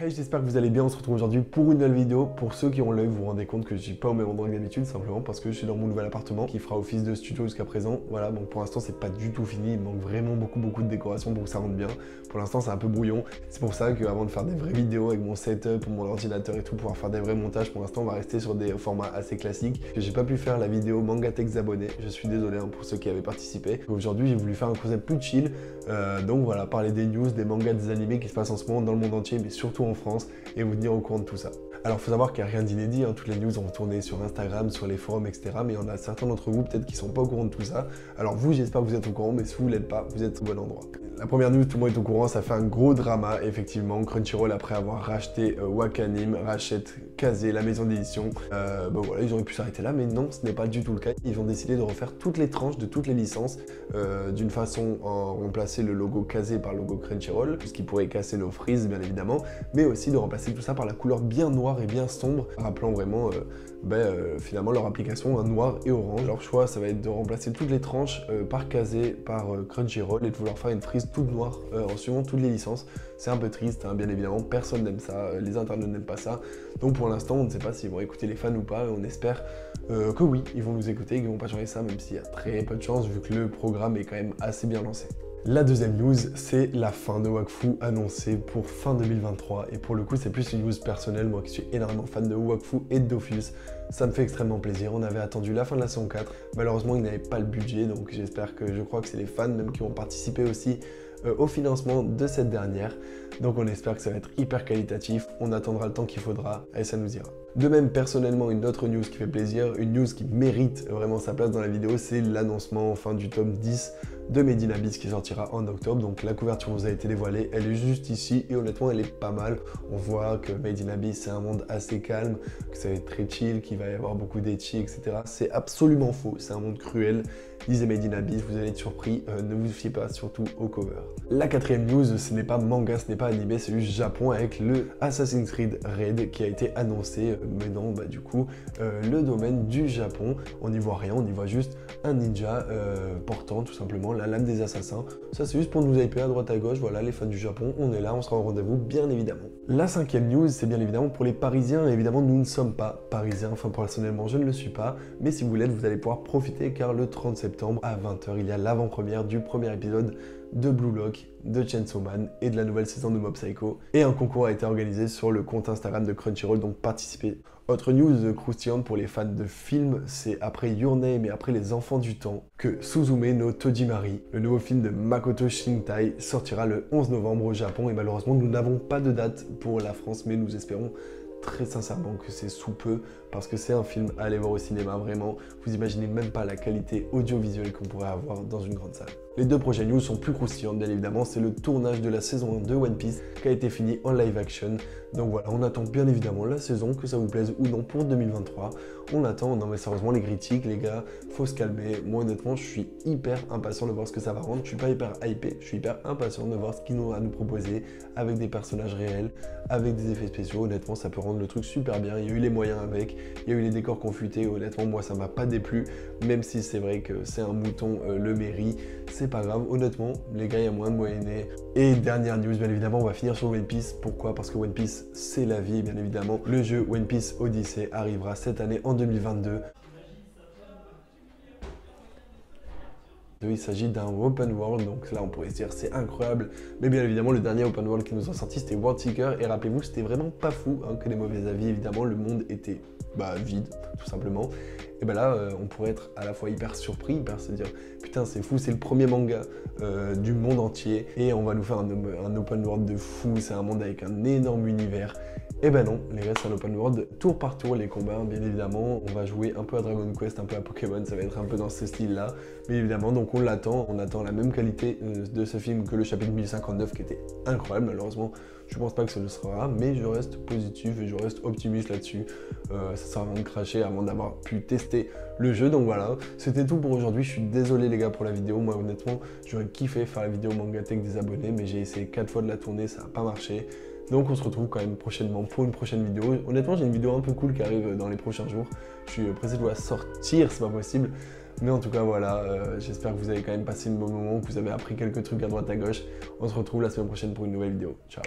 Hey, j'espère que vous allez bien, on se retrouve aujourd'hui pour une nouvelle vidéo. Pour ceux qui ont l'œil, vous vous rendez compte que je suis pas au même endroit que d'habitude, simplement parce que je suis dans mon nouvel appartement qui fera office de studio jusqu'à présent. Voilà, donc pour l'instant c'est pas du tout fini, il manque vraiment beaucoup de décoration pour que ça rentre bien. Pour l'instant c'est un peu brouillon, c'est pour ça qu'avant de faire des vraies vidéos avec mon setup, mon ordinateur et tout, pouvoir faire des vrais montages, pour l'instant on va rester sur des formats assez classiques. J'ai pas pu faire la vidéo Mangatech abonné, je suis désolé pour ceux qui avaient participé. Aujourd'hui j'ai voulu faire un concept plus chill, donc voilà, parler des news, des mangas, des animés qui se passent en ce moment dans le monde entier, mais surtout en France, et vous tenir au courant de tout ça. Alors faut savoir qu'il n'y a rien d'inédit, toutes les news ont tourné sur Instagram, sur les forums, etc. Mais il y en a certains d'entre vous peut-être qui sont pas au courant de tout ça. Alors vous, j'espère que vous êtes au courant, mais si vous ne l'êtes pas, vous êtes au bon endroit. La première news, tout le monde est au courant, ça fait un gros drama, effectivement. Crunchyroll, après avoir racheté Wakanim, rachète Kazé, la maison d'édition. Voilà, ils auraient pu s'arrêter là, mais non, ce n'est pas du tout le cas. Ils ont décidé de refaire toutes les tranches de toutes les licences, d'une façon en remplacer le logo Kazé par le logo Crunchyroll, ce qui pourrait casser nos frises, bien évidemment, mais aussi de remplacer tout ça par la couleur bien noire et bien sombre, rappelant vraiment finalement leur application noir et orange. Leur choix, ça va être de remplacer toutes les tranches par Kazé, par Crunchyroll, et de vouloir faire une frise toute noire en suivant toutes les licences. C'est un peu triste, bien évidemment, personne n'aime ça, les internautes n'aiment pas ça. Donc pour l'instant, on ne sait pas s'ils vont écouter les fans ou pas, et on espère que oui, ils vont nous écouter, qu'ils vont pas changer ça, même s'il y a très peu de chance, vu que le programme est quand même assez bien lancé. La deuxième news, c'est la fin de Wakfu annoncée pour fin 2023. Et pour le coup, c'est plus une news personnelle. Moi qui suis énormément fan de Wakfu et de Dofus, ça me fait extrêmement plaisir. On avait attendu la fin de la saison 4. Malheureusement, ils n'avaient pas le budget. Donc je crois que c'est les fans même qui vont participer aussi au financement de cette dernière. Donc on espère que ça va être hyper qualitatif. On attendra le temps qu'il faudra et ça nous ira. De même, personnellement, une autre news qui fait plaisir, une news qui mérite vraiment sa place dans la vidéo, c'est l'annoncement enfin du tome 10 de Made in Abyss qui sortira en octobre. Donc la couverture vous a été dévoilée, elle est juste ici et honnêtement elle est pas mal. On voit que Made in Abyss c'est un monde assez calme, que ça va être très chill, qu'il va y avoir beaucoup d'ecchi, etc. C'est absolument faux, c'est un monde cruel. Lisez Made in Abyss, vous allez être surpris, ne vous fiez pas surtout au cover. La quatrième news, ce n'est pas manga, ce n'est pas animé, c'est juste Japon avec le Assassin's Creed Raid qui a été annoncé, menant du coup le domaine du Japon. On n'y voit rien, on y voit juste un ninja portant tout simplement la lame des assassins. Ça c'est juste pour nous hyper à droite à gauche, voilà les fans du Japon, on est là, on sera au rendez-vous bien évidemment. La cinquième news, c'est bien évidemment pour les Parisiens, et évidemment nous ne sommes pas Parisiens, enfin personnellement je ne le suis pas, mais si vous l'êtes, vous allez pouvoir profiter car le 30 septembre à 20 h, il y a l'avant-première du premier épisode de Blue Lock, de Chainsaw Man et de la nouvelle saison de Mob Psycho. Et un concours a été organisé sur le compte Instagram de Crunchyroll, donc participez. Autre news croustillante pour les fans de films, c'est après Your Name et après Les Enfants du Temps que Suzume no Tojimari, le nouveau film de Makoto Shinkai, sortira le 11 novembre au Japon. Et malheureusement, nous n'avons pas de date pour la France, mais nous espérons très sincèrement que c'est sous peu, parce que c'est un film à aller voir au cinéma, vraiment. Vous imaginez même pas la qualité audiovisuelle qu'on pourrait avoir dans une grande salle. Les deux prochaines news sont plus croustillantes, bien évidemment. C'est le tournage de la saison 1 de One Piece qui a été fini en live action. Donc voilà, on attend bien évidemment la saison, que ça vous plaise ou non, pour 2023. On attend, non mais sérieusement, les critiques, les gars, faut se calmer. Moi honnêtement, je suis hyper impatient de voir ce que ça va rendre. Je suis pas hyper hypé, je suis hyper impatient de voir ce qu'ils ont à nous proposer, avec des personnages réels, avec des effets spéciaux. Honnêtement, ça peut rendre le truc super bien. Il y a eu les moyens avec, il y a eu les décors confutés. Honnêtement, moi ça m'a pas déplu, même si c'est vrai que c'est un mouton le mairie. C'est pas grave, honnêtement, les gars, il y a moins de moyenner. Et dernière news, bien évidemment, on va finir sur One Piece. Pourquoi? Parce que One Piece, c'est la vie, bien évidemment. Le jeu One Piece Odyssey arrivera cette année en 2022. Il s'agit d'un open world, donc là on pourrait se dire c'est incroyable, mais bien évidemment le dernier open world qui nous a sorti c'était World Seeker, et rappelez-vous c'était vraiment pas fou que des mauvais avis, évidemment le monde était vide tout simplement. Et là on pourrait être à la fois hyper surpris, hyper se dire putain c'est fou, c'est le premier manga du monde entier et on va nous faire un open world de fou, c'est un monde avec un énorme univers. Et non, les gars, c'est un open world tour par tour, les combats, bien évidemment. On va jouer un peu à Dragon Quest, un peu à Pokémon, ça va être un peu dans ce style-là. Mais évidemment, donc on l'attend, on attend la même qualité de ce film que le chapitre 1059 qui était incroyable. Malheureusement, je pense pas que ce le sera, mais je reste positif et je reste optimiste là-dessus. Ça sert à rien de cracher avant d'avoir pu tester le jeu. Donc voilà, c'était tout pour aujourd'hui. Je suis désolé les gars pour la vidéo. Moi honnêtement, j'aurais kiffé faire la vidéo Mangatech des abonnés, mais j'ai essayé 4 fois de la tourner, ça n'a pas marché. Donc on se retrouve quand même prochainement pour une prochaine vidéo. Honnêtement, j'ai une vidéo un peu cool qui arrive dans les prochains jours. Je suis pressé de la sortir, c'est pas possible. Mais en tout cas, voilà, j'espère que vous avez quand même passé un bon moment, que vous avez appris quelques trucs à droite à gauche. On se retrouve la semaine prochaine pour une nouvelle vidéo. Ciao.